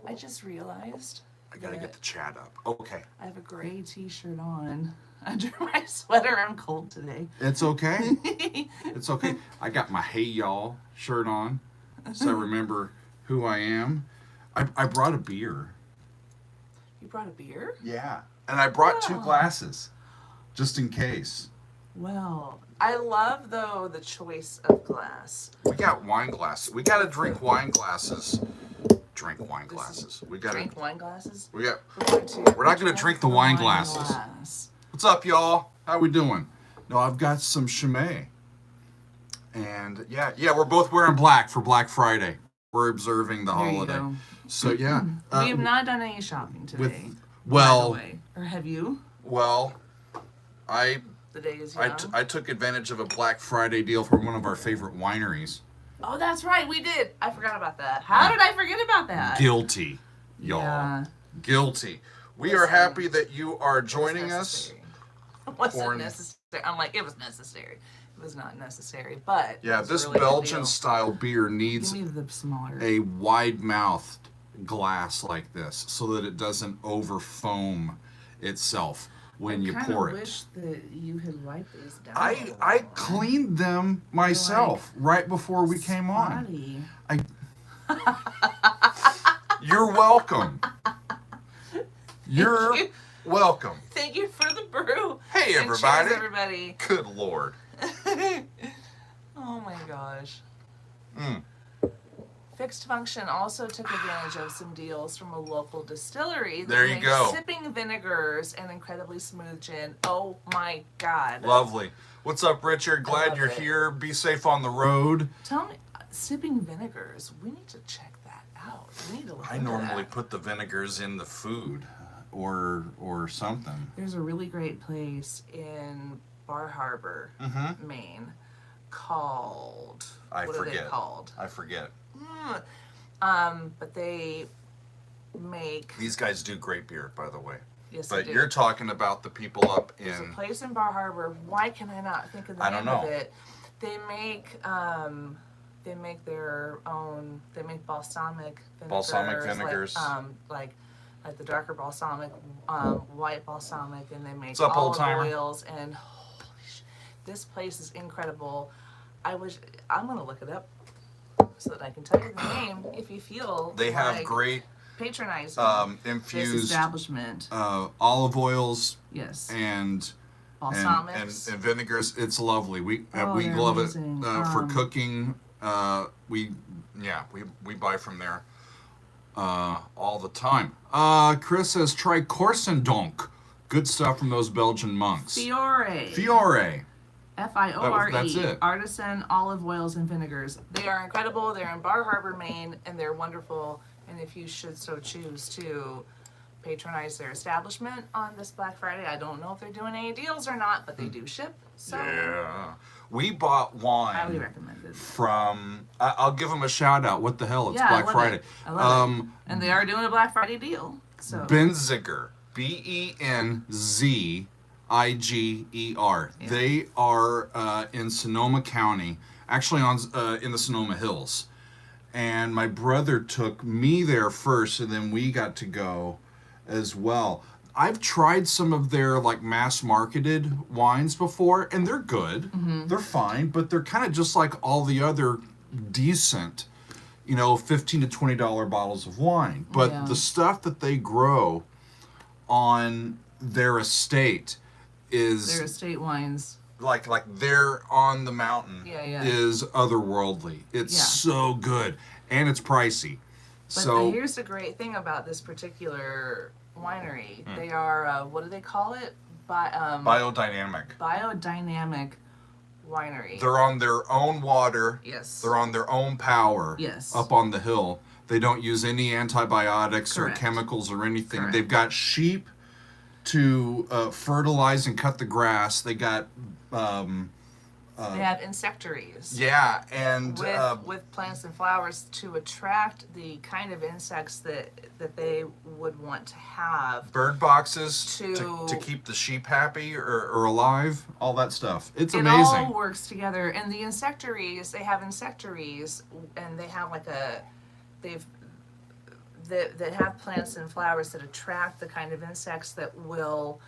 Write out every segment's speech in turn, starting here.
I just realized I gotta get that the chat up. Okay. I have a gray t-shirt on under my sweater. I'm cold today. It's okay. It's okay. I got my Hey Y'all shirt on, so I remember who I am. I brought a beer. You brought a beer? Yeah. And I brought 2 Wow. glasses, just in case. Well, I love, though, the choice of glass. We got wine glasses. We gotta drink wine glasses. Drink wine glasses. We gotta Drink wine glasses? We got. We're We're not gonna drink the wine glasses. glass. What's up, y'all? How we doing? No, I've got some Chimay. And yeah, we're both wearing black for Black Friday. We're observing the There you holiday. go. So yeah. We have not done any shopping today. by the Well, way. Or have you? I The day is young. I took advantage of a Black Friday deal from one of our favorite wineries. Oh, that's right. We did. I forgot about that. How did I forget about that? Guilty, y'all. Yeah. Guilty. We are happy that you are joining us. Wasn't necessary. I'm like, it was necessary. It was not necessary, but Yeah, it was this a really good Belgian deal. style beer needs Give me the smaller. a wide-mouthed glass like this so that it doesn't over-foam itself when you pour I it. wish that you had wiped these down. I cleaned them myself right before we came on. You're welcome. You're welcome. Thank you for the brew. Hey, And everybody. cheers, everybody. Good Lord. Oh my gosh. Mm. Fixed Function also took advantage of some deals from a local distillery that There you makes go. sipping vinegars and incredibly smooth gin. Oh my God. Lovely. What's up, Richard? Glad love you're it. here. Be safe on the road. Tell me, sipping vinegars, we need to check that out. We need to look I into normally that. put the vinegars in the food or something. There's a really great place in Bar Harbor, Mm-hmm. Maine, called... I what forget. are they called? I forget. But they make... These guys do great beer, by the way. Yes, But they do. you're talking about the people up There's a in... place in Bar Harbor. Why can I not think of the I don't name of know. it? They make their own. They make balsamic vinegars. Balsamic vinegars. Like the darker balsamic, white balsamic, and they make What's up, olive old-timer? oils. And holy this place is incredible. I'm gonna look it up so that I can tell you the name if you feel They have like great patronizing this infused establishment. olive oils Yes. and Balsamics. and vinegars. It's lovely. We Oh, we they're love amazing. it for cooking. We buy from there all the time. Chris says try Corsendonk. Good stuff from those Belgian monks. Fiore. Fiore. Fiore. That's it. Artisan olive oils and vinegars. They are incredible. They're in Bar Harbor, Maine, and they're wonderful. And if you should so choose to patronize their establishment on this Black Friday, I don't know if they're doing any deals or not, but they do ship. So Yeah. We bought wine. highly recommended. From I'll give them a shout out. What the hell? It's Yeah, Black I love Friday. it. I love it. And they are doing a Black Friday deal. So Benziger. Benziger. Yeah. They are in Sonoma County, actually in the Sonoma Hills. And my brother took me there first, and then we got to go as well. I've tried some of their like mass marketed wines before, and they're good. Mm-hmm. They're fine, but they're kind of just like all the other decent, $15 to $20 bottles of wine. But Yeah. the stuff that they grow on their estate is their estate wines. like they're on the mountain. Yeah. Is otherworldly. It's Yeah. so good, and it's pricey. But here's the great thing about this particular winery. They are, what do they call it? Biodynamic. Biodynamic winery. They're on their own water. Yes. They're on their own power. Yes. Up on the hill. They don't use any antibiotics Correct. or chemicals or anything. Correct. They've got sheep to fertilize and cut the grass. They got they have insectaries. yeah, and With plants and flowers to attract the kind of insects that they would want to have. bird boxes To- to keep the sheep happy or alive. All that stuff. It's It amazing. all works together. And the insectaries, they have insectaries, and they have that have plants and flowers that attract the kind of insects that will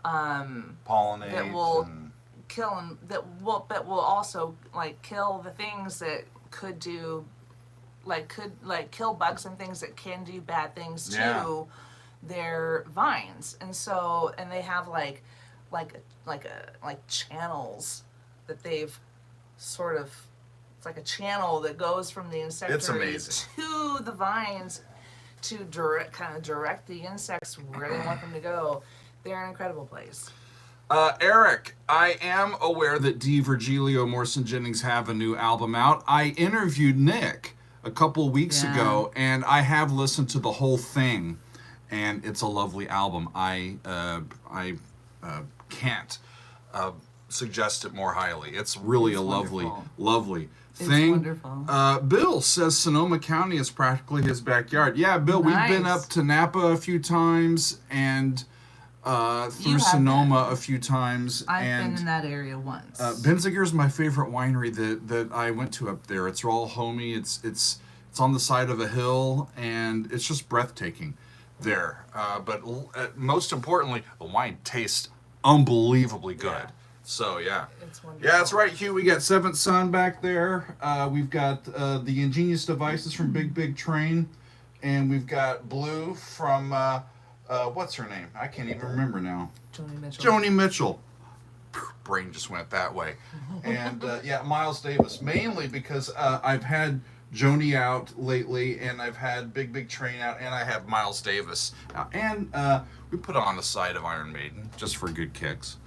Pollinate. that will and, kill and that will also like kill the things that could do like kill bugs and things that can do bad things to Yeah. their vines. And so and they have like channels that they've sort of, it's like a channel that goes from the insectary amazing. to the vines to direct the insects where they want them to go. They're an incredible place. Eric, I am aware that Dee Virgilio Morrison Jennings have a new album out. I interviewed Nick a couple weeks ago, and I have listened to the whole thing, and it's a lovely album. I can't suggest it more highly. It's really It's a lovely, wonderful. lovely It's thing. wonderful. Bill says Sonoma County is practically his backyard. Yeah, Bill, we've been Nice. up to Napa a few times, and through You have Sonoma a few times. I've and been in that area once. Benziger is my favorite winery that I went to up there. It's all homey. It's on the side of a hill, and it's just breathtaking there. But most importantly, the wine tastes unbelievably good. Yeah. So yeah. It's wonderful. Yeah, that's right, Hugh. We got Seventh Son back there. We've got the Ingenious Devices from Big Big Train, and we've got Blue from what's her name? I can't even remember now. Joni Mitchell. Joni Mitchell. Brain just went that way. And yeah, Miles Davis, mainly because I've had Joni out lately, and I've had Big Big Train out, and I have Miles Davis out. And we put on the side of Iron Maiden just for good kicks.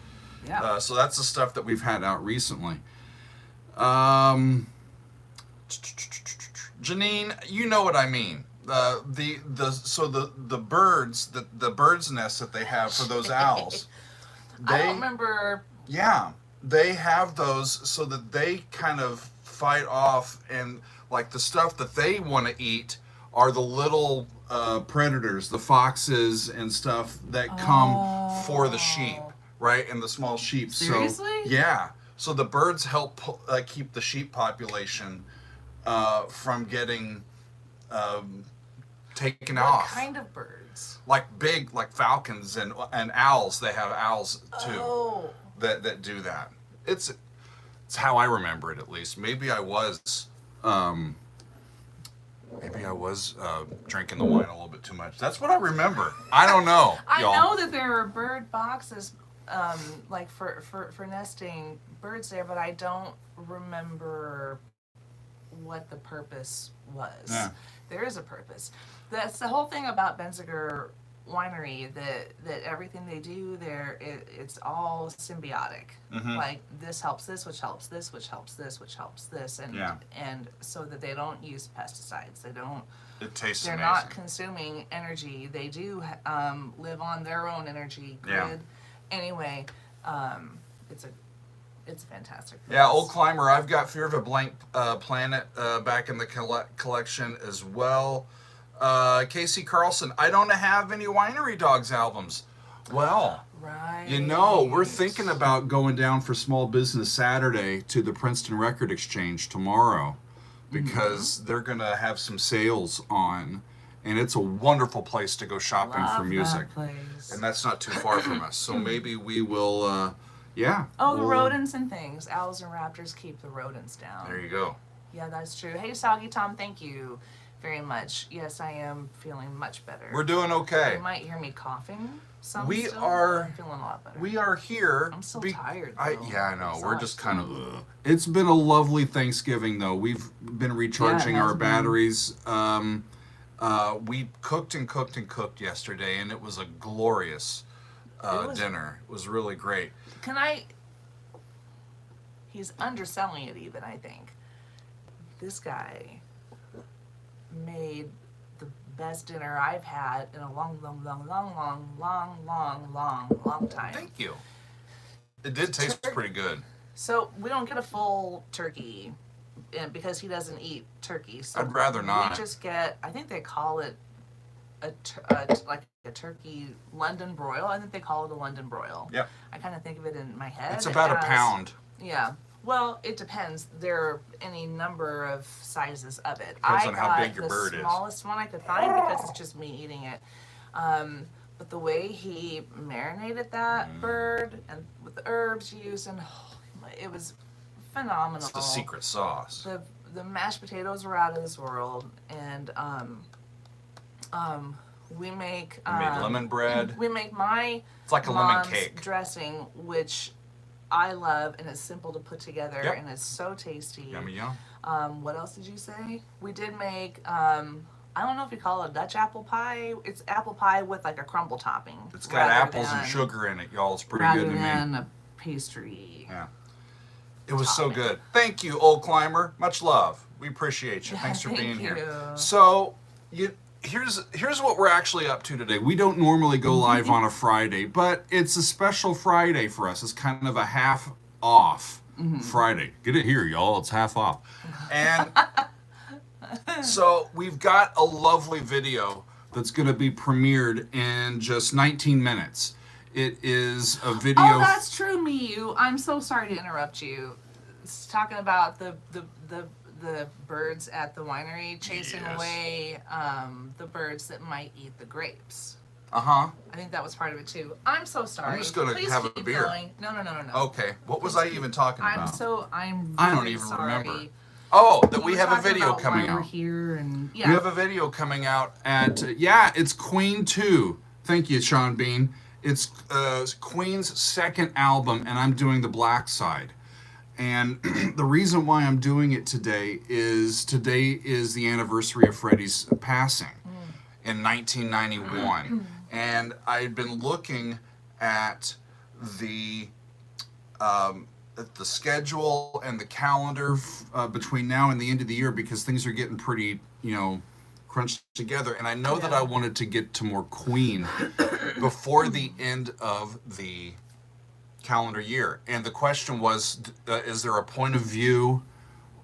Yeah. So that's the stuff that we've had out recently. Janine, you know what I mean. The birds, the bird's nest that they have for those owls. I don't remember. Yeah, they have those so that they kind of fight off, and like the stuff that they want to eat are the little predators, the foxes and stuff that come for the sheep, right? And the small sheep. Seriously? So, yeah. So the birds help keep the sheep population from getting taken What off. kind of birds? Like big, like falcons and owls. They have owls too. Oh. That do that. It's how I remember it, at least. Maybe I was drinking the wine a little bit too much. That's what I remember. I don't know, I y'all. know that there are bird boxes, like for nesting birds there, but I don't remember what the purpose was. Yeah. There is a purpose. That's the whole thing about Benziger Winery, that everything they do there, it's all symbiotic. Mhm. Like this helps this, which helps this, which helps this, which helps this, and Yeah. and so that they don't use pesticides. They don't. It tastes They're amazing. not consuming energy. They do live on their own energy grid. Yeah. Anyway, it's a fantastic place. Yeah, Old Climber, I've got Fear of a Blank Planet back in the collection as well. Casey Carlson, I don't have any Winery Dogs albums. Well, Right. you know, we're thinking about going down for Small Business Saturday to the Princeton Record Exchange tomorrow because they're going to have some sales on, and it's a wonderful place to go shopping Love for music. that place. And that's not too far from us. So maybe we will, yeah. Oh, the we'll- rodents and things. Owls and raptors keep the rodents down. There you go. Yeah, that's true. Hey, Soggy Tom, thank you very much. Yes, I am feeling much better. We're doing okay. You might hear me coughing some We still, are- but I'm feeling a lot better. We are here. I'm so tired, though. Yeah, I know. We're just kind of. Exhausted. It's been a lovely Thanksgiving, though. We've been recharging has our been. batteries. We cooked and cooked and cooked yesterday, and it was a glorious dinner. It was really great. He's underselling it even, I think. This guy made the best dinner I've had in a long time. Thank you. It did taste pretty good. So we don't get a full turkey because he doesn't eat turkey. So I'd rather not. We just get, I think they call it like a turkey London broil. I think they call it a London broil. Yep. I kind of think of it in my head. It's about a as- pound. Yeah. Well, it depends. There are any number of sizes of it. Depends I on how got big your the bird is. smallest one I could find because it's just me eating it. But the way he marinated that bird and with the herbs used, and it was phenomenal. It's the secret sauce. The mashed potatoes were out of this world, and we make We made lemon bread. we make my It's like a lemon mom's cake. dressing, which I love, and it's simple to put together, Yep. and it's so tasty. Yummy yum. What else did you say? We did make I don't know if you call it a Dutch apple pie. It's apple pie with like a crumble topping. It's got rather apples and than- sugar in it, y'all. It's pretty rather good to me. than a pastry. Yeah. It was so topping. good. Thank you, Old Climber. Much love. We appreciate you. Yeah, Thanks for thank being here. you. So, here's what we're actually up to today. We don't normally go live on a Friday, but it's a special Friday for us. It's kind of a half off Friday. Get it here, y'all. It's half off. And so we've got a lovely video that's going to be premiered in just 19 minutes. It is a video. Oh, that's true, Miyu. I'm so sorry to interrupt you. It's talking about the birds at the winery chasing Yes. away the birds that might eat the grapes. Uh-huh. I think that was part of it too. I'm so sorry. I'm just gonna Please have a keep beer. Going. No. Okay. What was I even talking about? I'm I don't very even sorry. remember. Oh, that You we were have a talking video about coming why we're out. here and We have a video coming out at it's Queen 2. Thank you, Sean Bean. It's Queen's second album, and I'm doing the Black Side. And the reason why I'm doing it today is the anniversary of Freddie's passing in 1991. And I'd been looking at the schedule and the calendar between now and the end of the year, because things are getting pretty, crunched together. And I know that I wanted to get to more Queen before the end of the calendar year. And the question was, is there a point of view,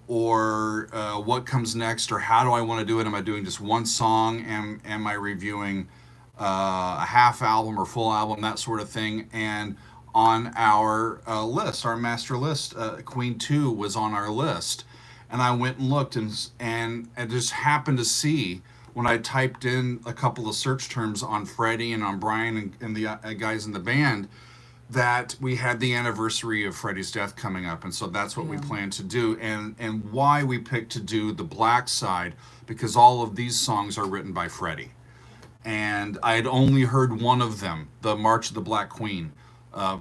or what comes next, or how do I want to do it? Am I doing just one song? Am I reviewing a half album or full album, that sort of thing? And on our list, our master list, Queen 2 was on our list. And I went and looked, and I just happened to see, when I typed in a couple of search terms on Freddie and on Brian and the guys in the band, that we had the anniversary of Freddie's death coming up. And so that's what we plan to do. And why we picked to do the Black Side, because all of these songs are written by Freddie. And I had only heard one of them, the March of the Black Queen,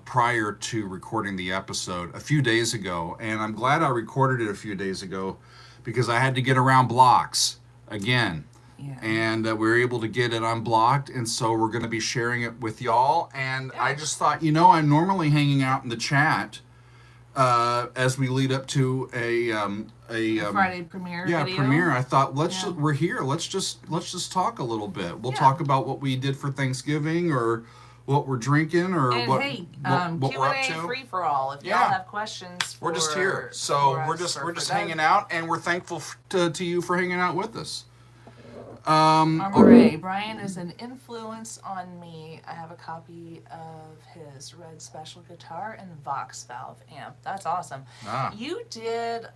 prior to recording the episode a few days ago. And I'm glad I recorded it a few days ago, because I had to get around blocks again. Yeah. And we were able to get it unblocked, and so we're going to be sharing it with y'all. And I just thought, I'm normally hanging out in the chat as we lead up to a Friday premiere video. premiere. I thought we're here. Let's just talk a little bit. We'll Yeah. talk about what we did for Thanksgiving, or what we're drinking, or And what Q&A we're up to. free for all. If y'all have questions, We're just here, so we're just hanging out, and we're thankful to you for hanging out with us. Armoray. Brian is an influence on me. I have a copy of his red special guitar and Vox Valve amp. That's awesome. You did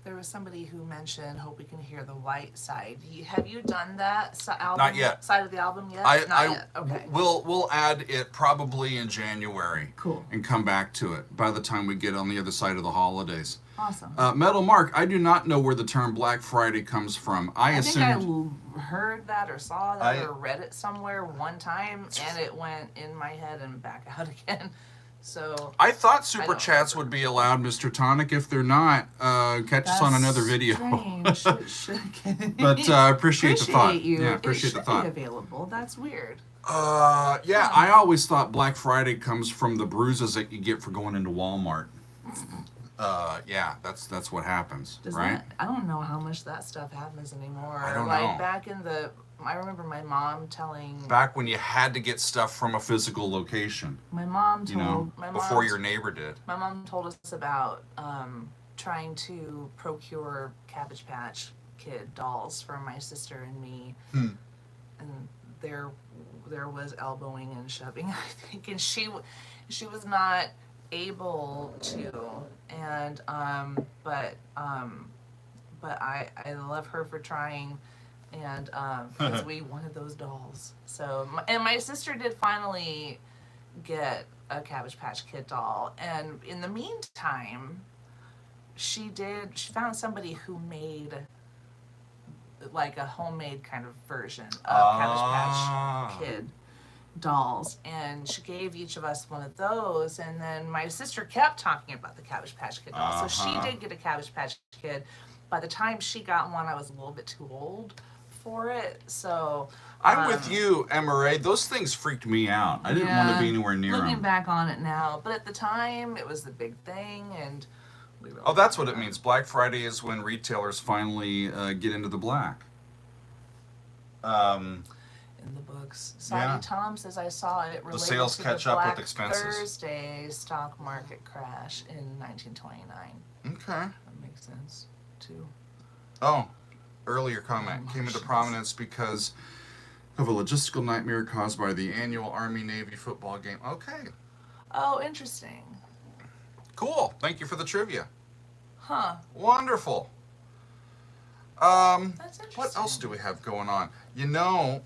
there was somebody who mentioned Hope We Can Hear the White Side. Have you done that album? Not yet. Side of the album yet? Not yet. Okay. We'll add it probably in January. Cool. And come back to it by the time we get on the other side of the holidays. Awesome. Metal Mark, I do not know where the term Black Friday comes from. I assumed. think I heard that or saw that or read it somewhere one time, and it went in my head and back out again. So I thought super chats would be allowed, Mr. Tonic. If they're not, catch us on another video. But appreciate the thought. You. Yeah, appreciate the thought. It should be available. That's weird. Yeah, I always thought Black Friday comes from the bruises that you get for going into Walmart. Yeah, that's what happens, right? I don't know how much that stuff happens anymore. I don't like know. back in I remember my mom telling. Back when you had to get stuff from a physical location. My mom told. Before your neighbor did. My mom told us about trying to procure Cabbage Patch Kid dolls for my sister and me, and there was elbowing and shoving, I think, and she was not able to, and but I love her for trying, and because we wanted those dolls. So and my sister did finally get a Cabbage Patch Kid doll, and in the meantime, she found somebody who made like a homemade kind of version of Cabbage Patch Kid dolls, and she gave each of us one of those, and then my sister kept talking about the Cabbage Patch Kid doll. So she did get a Cabbage Patch Kid. By the time she got one, I was a little bit too old for it. So I'm with you, Emery. Those things freaked me out. I didn't want to be anywhere near looking them. back on it now, but at the time it was the big thing, and we really Oh, that's what it means. Black Friday is when retailers finally get into the black. In the books. Sadie Tom says I saw it related the sales to catch the up Black with expenses. Thursday stock market crash in 1929. Okay. That makes sense too. Oh, earlier comment came into prominence because of a logistical nightmare caused by the annual Army-Navy football game. Okay. Oh, interesting. Cool. Thank you for the trivia. Huh. Wonderful. That's interesting. What else do we have going on? You know,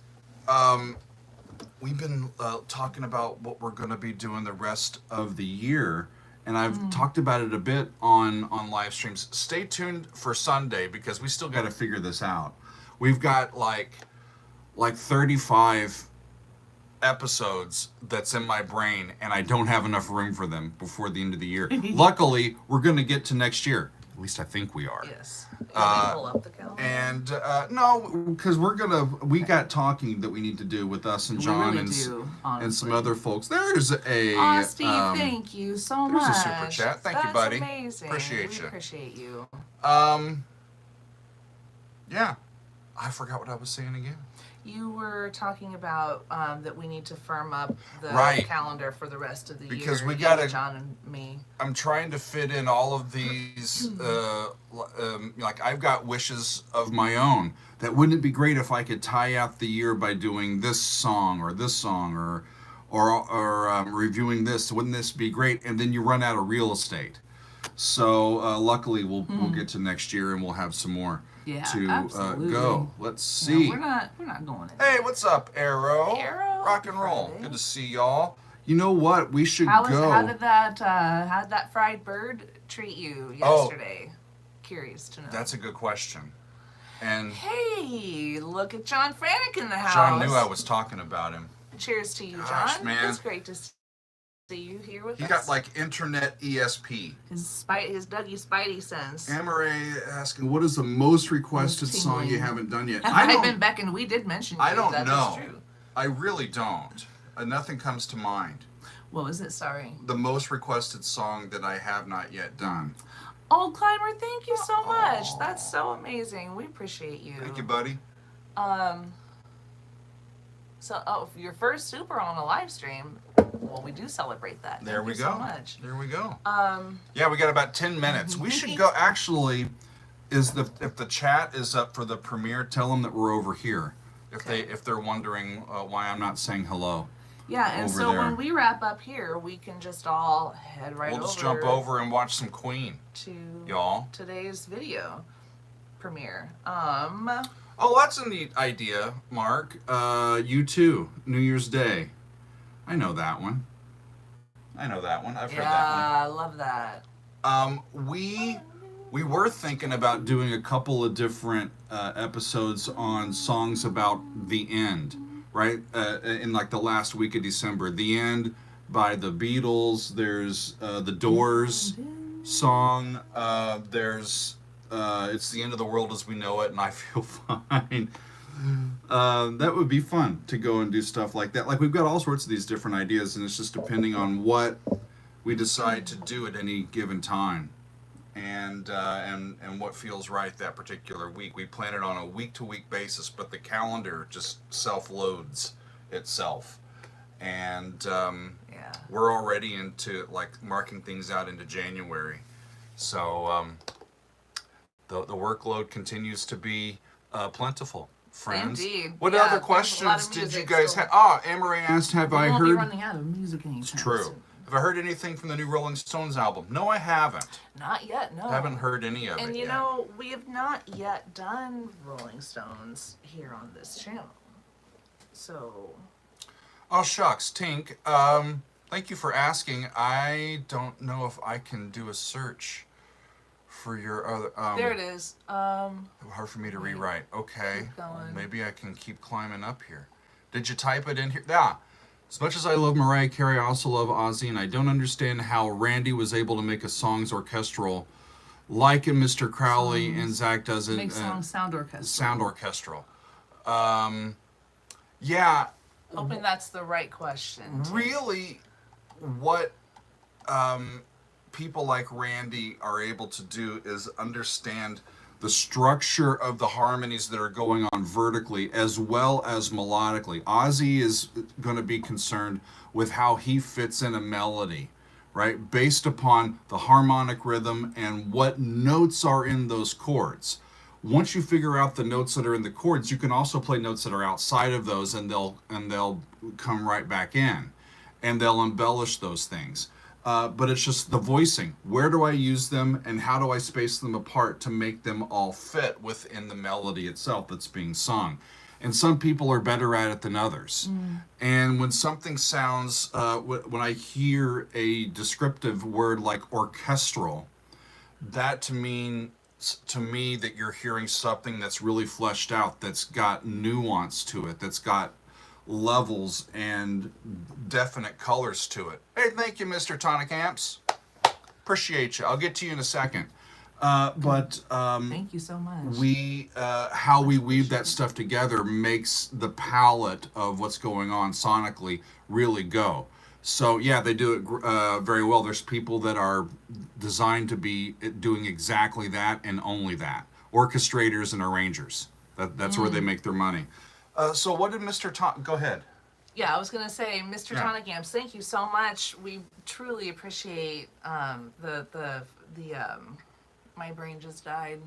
we've been talking about what we're going to be doing the rest of the year, and I've talked about it a bit on live streams. Stay tuned for Sunday because we still got to figure this out. We've got like 35 episodes that's in my brain, and I don't have enough room for them before the end of the year. Luckily, we're going to get to next year. At least I think we are. Yes. Can we pull up the calendar? And no, because we got talking that we need to do with us and John we really do, and some other folks. There's a Aw, Steve, thank you so much. there's a super chat. Thank you, buddy. That's amazing. Appreciate we you. Appreciate you. Yeah, I forgot what I was saying again. You were talking about that we need to firm up the calendar for the rest of the year. Because we got to, John and me. I'm trying to fit in all of these, like I've got wishes of my own. That wouldn't it be great if I could tie out the year by doing this song or reviewing this? Wouldn't this be great? And then you run out of real estate. So luckily we'll get to next year and we'll have some more. Absolutely. Go. Let's see. No, we're not going in. Hey, what's up, Arrow? Arrow. Rock and roll. Friday. Good to see y'all. You know what? We should How go. did that fried bird treat you yesterday? Curious to know. That's a good question. And hey, look at John Franek in the house. John knew I was talking about him. Cheers to you, Gosh, John. man. It's great to see you here with us. He got like internet ESP. His Dougie Spidey sense. Amaray asking, what is the most requested song you haven't done yet? I've been beckoned. We did mention you. I don't that know. Is true. I really don't. Nothing comes to mind. What was it? Sorry. The most requested song that I have not yet done. Oh, Clymer, thank you so much. That's so amazing. We appreciate you. Thank you, buddy. So, your first super on a live stream. Well, we do celebrate that. There we go. So much. There we go. Yeah, we got about 10 minutes. We should go. Actually, if the chat is up for the premiere, tell them that we're over here. If they're wondering why I'm not saying hello. Yeah, and so when we wrap up here, we can just all head right over. We'll just jump over and watch some Queen. To y'all. Today's video premiere. Oh, that's a neat idea, Mark. You too. New Year's Day. I know that one. I've heard that one. Yeah, I love that. We were thinking about doing a couple of different episodes on songs about the end, right? In like the last week of December. The End by the Beatles. There's the Doors song. There's It's the End of the World as We Know It, and I Feel Fine. That would be fun to go and do stuff like that. Like, we've got all sorts of these different ideas, and it's just depending on what we decide to do at any given time, and what feels right that particular week. We plan it on a week-to-week basis, but the calendar just self-loads itself, and we're already into like marking things out into January, so the workload continues to be plentiful. Friends. Indeed. What other questions did you guys have? Amory asked, have I heard? We won't be running out of music anytime True. soon. Have I heard anything from the new Rolling Stones album? No, I haven't. Not yet, no. I haven't heard any of it And you yet. know, we have not yet done Rolling Stones here on this channel. So, Oh, shucks. Tink, thank you for asking. I don't know if I can do a search for your other... there it is. Hard for me to rewrite. Okay. Keep going. Maybe I can keep climbing up here. Did you type it in here? Yeah. As much as I love Mariah Carey, I also love Ozzy, and I don't understand how Randy was able to make a songs orchestral like in Mr. Crowley and Zach does it. Make songs sound orchestral. Sound orchestral. Yeah. Hoping that's the right question. Really, what people like Randy are able to do is understand the structure of the harmonies that are going on vertically as well as melodically. Ozzy is going to be concerned with how he fits in a melody, right? Based upon the harmonic rhythm and what notes are in those chords. Once you figure out the notes that are in the chords, you can also play notes that are outside of those, and they'll come right back in, and they'll embellish those things. But it's just the voicing. Where do I use them, and how do I space them apart to make them all fit within the melody itself that's being sung? And some people are better at it than others. And when something sounds, when I hear a descriptive word like orchestral, that to me that you're hearing something that's really fleshed out, that's got nuance to it, that's got levels and definite colors to it. Hey, thank you, Mr. Tonic Amps. Appreciate you. I'll get to you in a second. Thank you so much. How we weave that stuff together makes the palette of what's going on sonically really go. So yeah, they do it very well. There's people that are designed to be doing exactly that and only that. Orchestrators and arrangers. That's where they make their money. So what did Mr. Tom... Go ahead. Yeah, I was going to say, Mr. Tonic Amps, thank you so much. We truly appreciate my brain just died.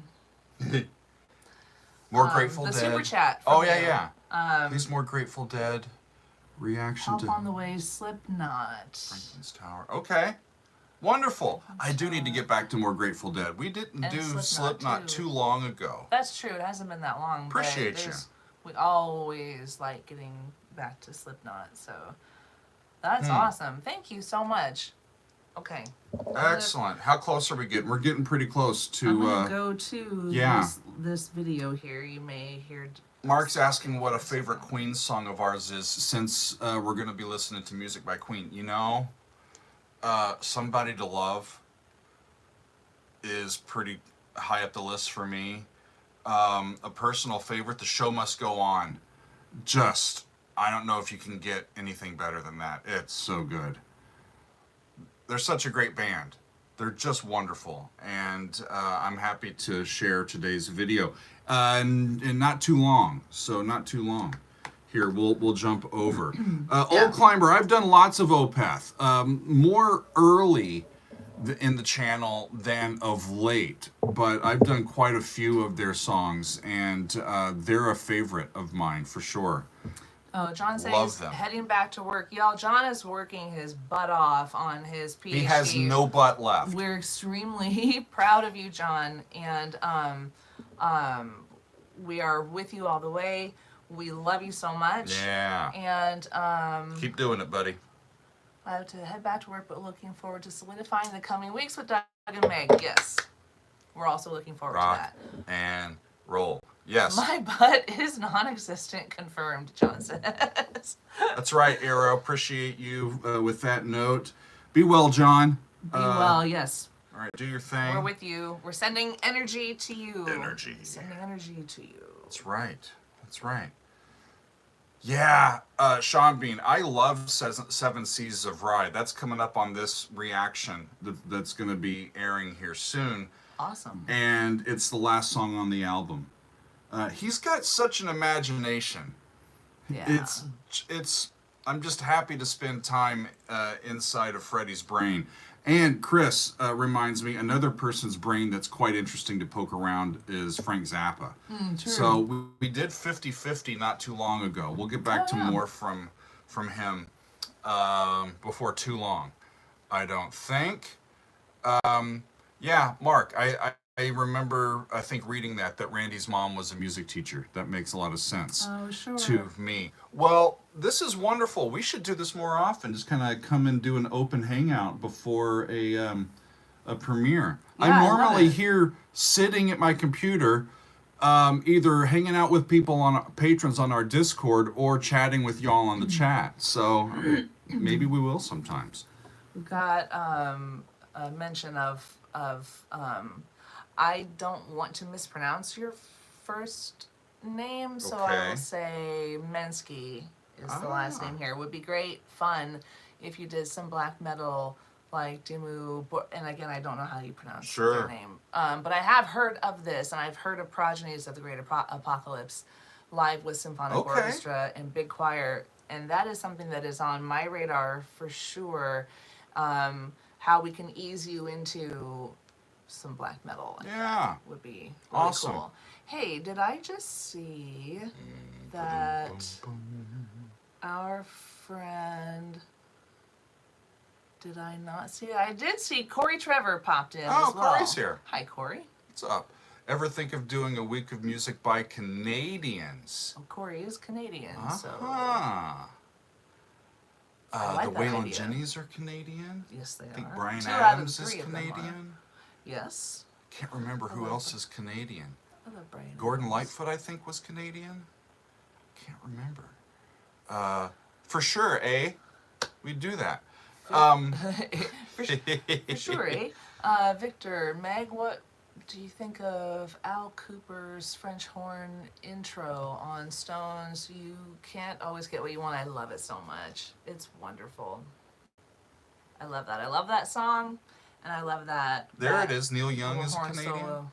More Grateful Dead. The super chat. Oh, yeah. Please, more Grateful Dead. Reaction Help to... on the Way, Slipknot. Franklin's Tower. Okay. Wonderful. I do need to get back to more Grateful Dead. We didn't do Slipknot too long ago. That's true. It hasn't been that long. Appreciate you. We always like getting back to Slipknot, so that's awesome. Thank you so much. Okay. Excellent. How close are we getting? We're getting pretty close to... I'm going to go to this video here. You may hear... Mark's asking what a favorite Queen song of ours is, since we're going to be listening to music by Queen. You know, Somebody to Love is pretty high up the list for me. A personal favorite, The Show Must Go On. Just, I don't know if you can get anything better than that. It's so good. They're such a great band. They're just wonderful. And I'm happy to share today's video. And not too long. So not too long. Here, we'll jump over. Old Climber, I've done lots of Opeth. More early in the channel than of late, but I've done quite a few of their songs, and they're a favorite of mine for sure. Oh, John says heading back to work. Y'all, John is working his butt off on his PhD. He has no butt left. We're extremely proud of you, John, and we are with you all the way. We love you so much. Yeah. And keep doing it, buddy. I have to head back to work, but looking forward to solidifying the coming weeks with Doug and Meg. Yes. We're also looking forward to that. And roll. Yes. My butt is non-existent, confirmed, John says. That's right, Arrow. Appreciate you with that note. Be well, John. Be well, yes. All right, do your thing. We're with you. We're sending energy to you. Energy. Sending energy to you. That's right. That's right. Yeah, Sean Bean, I love Seven Seas of Rye. That's coming up on this reaction that's going to be airing here soon. Awesome. And it's the last song on the album. He's got such an imagination. Yeah. I'm just happy to spend time inside of Freddie's brain. And Chris reminds me, another person's brain that's quite interesting to poke around is Frank Zappa. True. So we did 50-50 not too long ago. We'll get back to more from him before too long. I don't think. Yeah, Mark, I remember, I think, reading that Randy's mom was a music teacher. That makes a lot of sense Oh, sure. to me. Well, this is wonderful. We should do this more often. Just kind of come and do an open hangout before a premiere. Yeah, I'm I love normally it. here sitting at my computer, either hanging out with people on patrons on our Discord or chatting with y'all on the chat. So maybe we will sometimes. We've got a mention of I don't want to mispronounce your first name, so I Okay. will say Mensky is the last name here. Would be great fun if you did some black metal like Dimmu, and again, I don't know how you pronounce Sure. their name. But I have heard of this, and I've heard of Progenies of the Great Apocalypse live with symphonic Okay. orchestra and big choir, and that is something that is on my radar for sure. How we can ease you into some black metal Yeah. would be really Awesome. cool. Hey, did I just see that our friend... Did I not see it? I did see Corey Trevor popped in Oh, as well. Corey's here. Hi, Corey. What's up? Ever think of doing a week of music by Canadians? Oh, Corey is Canadian, so Uh-huh. I like The that Waylon idea. Jennies are Canadian. yes, they I think are. Bryan 2 out of Adams is 3 of them are. Canadian. Yes. Can't remember who else is Canadian. I love Bryan Gordon Adams. Lightfoot, I think, was Canadian. Can't remember. For sure, eh? We'd do that. for sure, eh? Victor, Meg, what do you think of Al Cooper's French horn intro on Stones? You can't always get what you want. I love it so much. It's wonderful. I love that. I love that song, and I love that. There that it is. Neil Young little is horn Canadian. solo.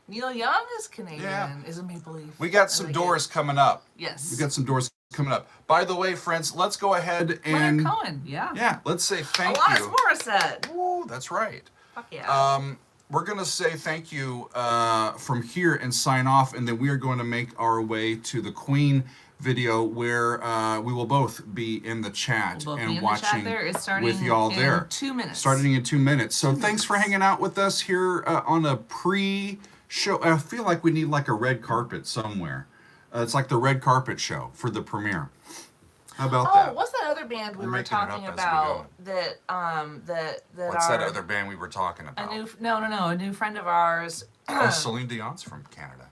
Neil Young is Canadian. Yeah. Is a Maple Leaf. We got I some like doors it. coming up. Yes. We got some doors coming up. By the way, friends, let's go ahead Leonard and Cohen. Yeah. yeah, let's say thank Alanis you. Morissette. Ooh, that's right. Fuck yeah. We're going to say thank you from here and sign off, and then we are going to make our way to the Queen video where we will both be in the chat We'll both and be in the chat watching there. It's starting with y'all in there. 2 minutes. Starting in 2 minutes. So 2 thanks for minutes. hanging out with us here on a pre-show. I feel like we need like a red carpet somewhere. It's like the red carpet show for the premiere. How about Oh, that? what's that other band we We're were making it up talking as we about that that What's our, that other band we were talking a about? a new friend of ours, Oh, Celine Dion's from Canada.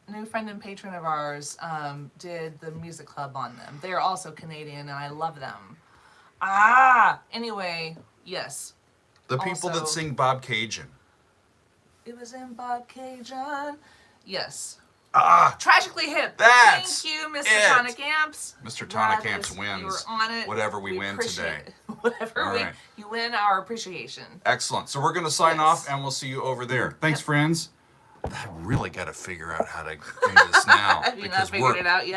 new friend and patron of ours did the music club on them. They are also Canadian, and I love them. Anyway, yes, The people that Also- sing Bob Cajun. it was in Bob Cajun. Yes, Ah, Tragically Hip. That's Thank you, Mr. it. Tonic Amps. Mr. Tonic That Amps is- wins You were on it. whatever we win appreciate today. it. Whatever All we right. you win our appreciation. excellent. So we're going to sign Yes. off, and we'll see you over there. Thanks, Yep. friends. I really got to figure out how to do this now. Have you not because figured we're it out yet?